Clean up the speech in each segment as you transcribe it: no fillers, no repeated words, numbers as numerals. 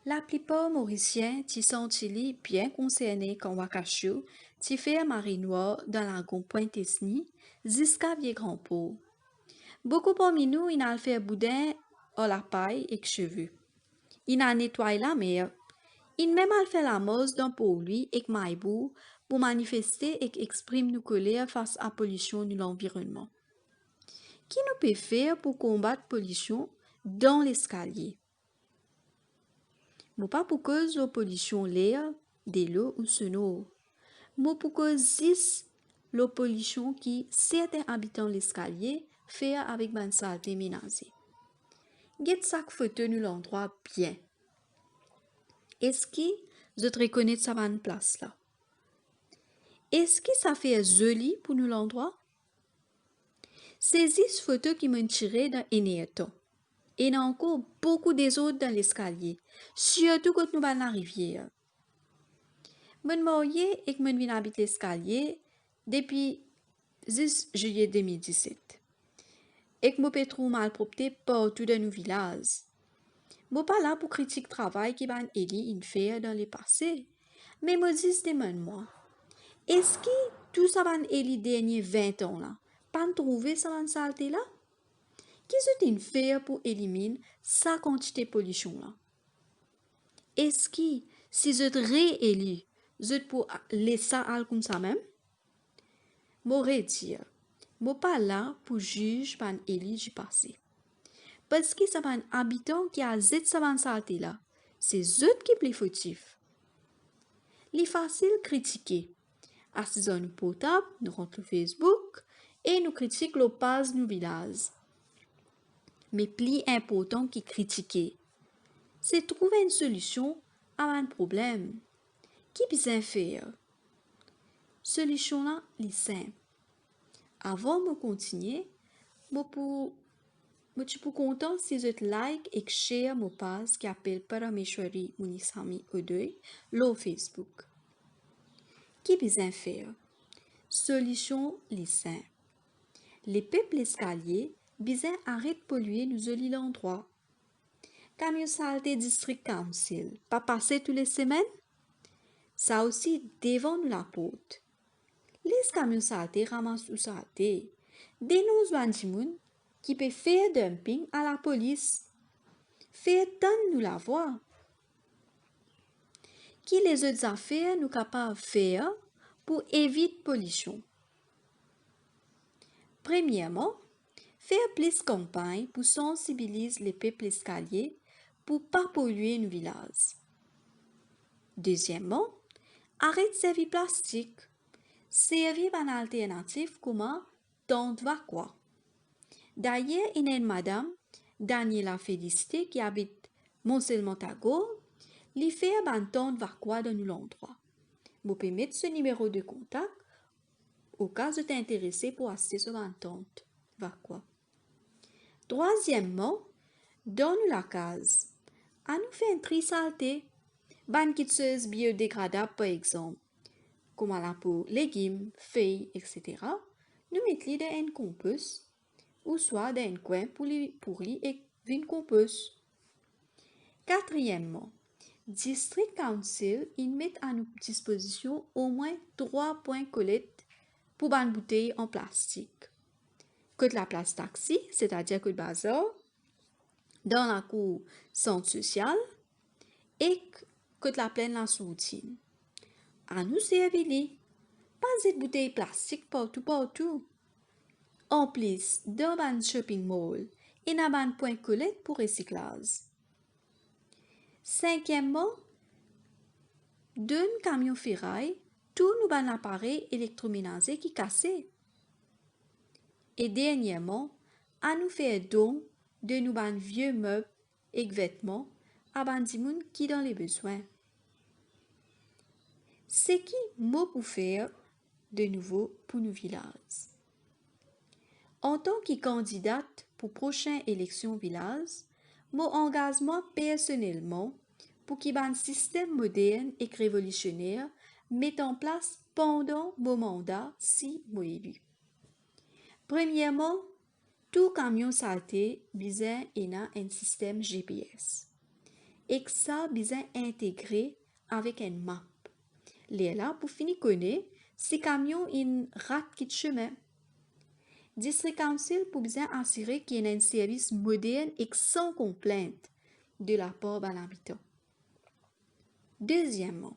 La plupart Mauriciens qui sont Chili bien concernés comme Wakashu, qui fait marinois dans la Pointe-Esni, jusqu'à Vieux Grand Port. Beaucoup parmi nous, ils ont fait boudin à la paille et cheveux. Ils ont nettoyé la mer. Ils même fait la mose dans pour lui et maïbou pour manifester et exprimer nos colères face à la pollution de l'environnement. Qui nous peut faire pour combattre la pollution dans l'escalier? Mais pas pour cause de la pollution l'air, de l'eau ou sonore. Mais pour cause de la pollution qui certains habitants de l'escalier font avec une saleté ménagée. Get chaque photo nous l'endroit bien. Est-ce que je te reconnais ça va une place là? Est-ce que ça fait joli pour nous l'endroit? C'est cette photo qui m'a tiré dans Enéaton. Et il y a encore beaucoup des autres dans l'escalier, surtout quand nous allons à la rivière. Je suis mariée et je viens habiter l'escalier depuis 10 juillet 2017. Et je peux trouver malpropreté partout dans nos villages. Je ne suis pas là pour critiquer le travail qui va Eli fait dans le passé. Mais je dis demande-moi, est-ce que tout ça va Eli dernier 20 ans là, pas trouver ça va saleté là? Qu'est-ce que tu fais pour éliminer sa quantité de pollution là? Est-ce que si je te réélis, je peux laisser ça comme ça même? M'aurais dit, je ne pas là pour juger pan éli du passé. Parce que ça va un habitant qui a zet sa saleté là, c'est eux qui plus fautif. Il facile critiquer. Assisons nous potable, nous rentrons sur Facebook et nous critiquons le pas nous village. Mais plus important qui critiquer, c'est trouver une solution à un problème. Qui peut faire? Solution là, est simple. Avant de continuer, je suis content si vous like et share mon page qui appelle Parameshwari Munisami Odoi, le Facebook. Qui peut faire? Solution est simple. Les peuples escaliers besoin arrêter de polluer nos jolis l'endroit. Camion saleté district council, pas passer toutes les semaines? Ça aussi devant nous la porte. Les camions saletés ramassent ou saleté. Dénonce Bandimoun qui peut faire dumping à la police. Faire tant nous la voir. Qui les autres affaires nous capables de faire pour éviter pollution? Premièrement, faire plus de campagnes pour sensibiliser les peuples escaliers pour ne pas polluer nos villages. Deuxièmement, arrête de servir plastique. Servir une alternative comme tente vacua. D'ailleurs, il y a une madame, Daniela Félicité, qui habite Mont-Montago, qui fait une tente vacua dans l'endroit. Vous pouvez mettre ce numéro de contact au cas où tu es intéressé pour assister sur une tente vacua. Troisièmement, dans la case, à nous faire un tri saleté, une quitteuse biodégradable par exemple, comme à la peau, légumes, feuilles, etc. Nous mettons dans un compost ou soit dans un coin pour lui et une compost. Quatrièmement, District Council met à notre disposition au moins 3 points collecte pour une bouteille en plastique. Que la place taxi, c'est-à-dire que le bazar, dans la cour centre social et que la plaine la routine. À nous servir, pas cette bouteille plastique partout. En plus, dans un shopping mall, il y a un point collecte pour recyclage. Cinquièmement, d'un camion ferraille, tout nous un appareil électroménager qui cassé. Et dernièrement, à nous faire don de nous un vieux meubles et vêtements à bandimoun qui dans les besoins. C'est qui mot pour faire de nouveau pour nos villages. En tant que candidate pour prochaine élection village, mon engagement personnellement pour qu'il y ait un système moderne et révolutionnaire met en place pendant mon mandat si moi élu. Premièrement, tout camion saleté besoin un système GPS. et que ça besoin intégré avec une map. Là, pour finir connaître, si camion in rate qui chemin. District Council pour bien assurer qu'il y ait un service moderne et sans complainte de la part de l'habitant. Deuxièmement,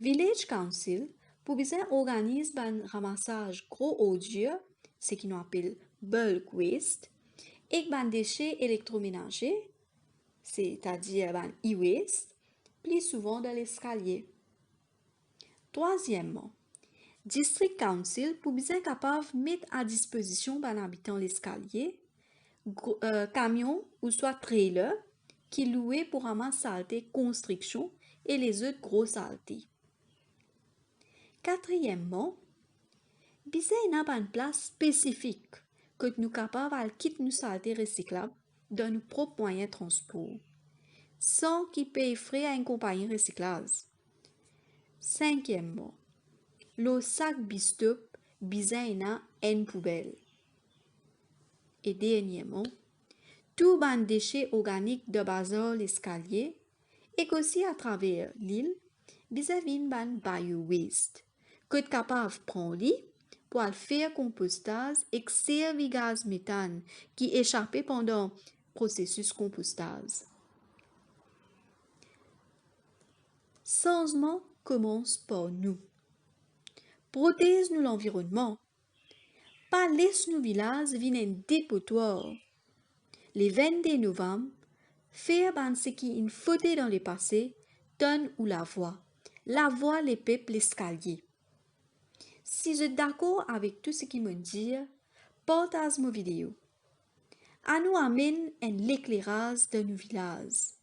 Village Council pour bien organiser un ramassage gros ordures, ce qui nous appelle bulk waste, et un déchets électroménagers, c'est-à-dire un e-waste, plus souvent dans l'escalier. Troisièmement, District Council pour bien capable de mettre à disposition d'un habitant l'escalier, camion ou soit trailer qui loué pour ramasser saleté construction et les autres gros saletés. Quatrièmement, bien il y a une place spécifique que nous capables de quitter nos saletés recyclables dans nos propres moyens de transport, sans qu'ils payent frais à une compagnie recyclage. Cinquièmement, le sac bistop bizarre une poubelle. Et dernièrement, tout ban déchets organiques de bazar l'escalier et aussi à travers l'île, vis-à-vis ban bio-waste, que est capable de prendre pour le faire compostage et servir gaz méthane qui échappait pendant le processus compostage. Changement commence par nous. Protège-nous l'environnement. Pas laisse nos villages venir un dépotoir. Les 22 novembre, faire ce qui est faute dans le passé, donne ou la voix les peuples l'escalier. Si vous êtes d'accord avec tout ce qu'ils me disent, partage mon vidéo. À nous amène un éclairage de nos villages.